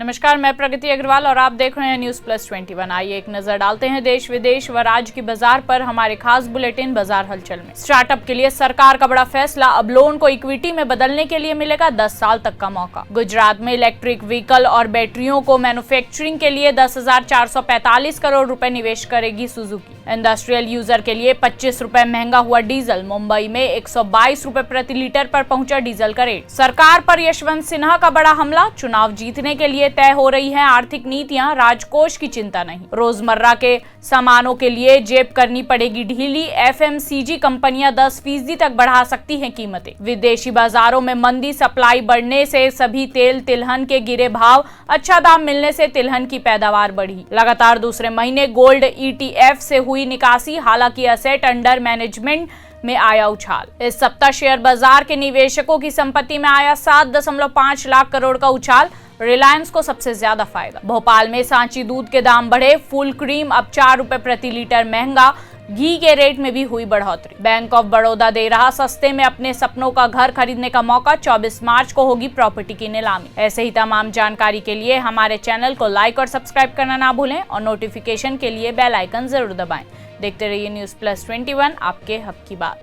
नमस्कार, मैं प्रगति अग्रवाल और आप देख रहे हैं न्यूज प्लस 21। आइए एक नजर डालते हैं देश विदेश व राज्य की बाजार पर हमारे खास बुलेटिन बाजार हलचल में। स्टार्टअप के लिए सरकार का बड़ा फैसला, अब लोन को इक्विटी में बदलने के लिए मिलेगा 10 साल तक का मौका। गुजरात में इलेक्ट्रिक व्हीकल और बैटरियों को मैन्युफैक्चरिंग के लिए 10,445 करोड़ रुपए निवेश करेगी सुजुकी। इंडस्ट्रियल यूजर के लिए 25 रुपए महंगा हुआ डीजल, मुंबई में 122 रुपए प्रति लीटर पर पहुंचा डीजल का रेट। सरकार पर यशवंत सिन्हा का बड़ा हमला, चुनाव जीतने के लिए तय हो रही हैं आर्थिक नीतियां, राजकोष की चिंता नहीं। रोजमर्रा के सामानों के लिए जेब करनी पड़ेगी ढीली, एफएमसीजी कंपनियां 10% तक बढ़ा सकती हैं कीमतें। विदेशी बाजारों में मंदी, सप्लाई बढ़ने से सभी तेल तिलहन के गिरे भाव, अच्छा दाम मिलने से तिलहन की पैदावार बढ़ी। लगातार दूसरे महीने गोल्ड ईटीएफ से हुई निकासी, हालांकि असेट अंडर मैनेजमेंट में आया उछाल। इस सप्ताह शेयर बाजार के निवेशकों की संपत्ति में आया 7.5 लाख करोड़ का उछाल, रिलायंस को सबसे ज्यादा फायदा। भोपाल में सांची दूध के दाम बढ़े, फुल क्रीम अब 4 रुपए प्रति लीटर महंगा, घी के रेट में भी हुई बढ़ोतरी। बैंक ऑफ बड़ौदा दे रहा सस्ते में अपने सपनों का घर खरीदने का मौका, 24 मार्च को होगी प्रॉपर्टी की नीलामी। ऐसे ही तमाम जानकारी के लिए हमारे चैनल को लाइक और सब्सक्राइब करना ना भूलें और नोटिफिकेशन के लिए बेल आइकन जरूर दबाएं। देखते रहिए न्यूज प्लस 21, आपके हक की बात।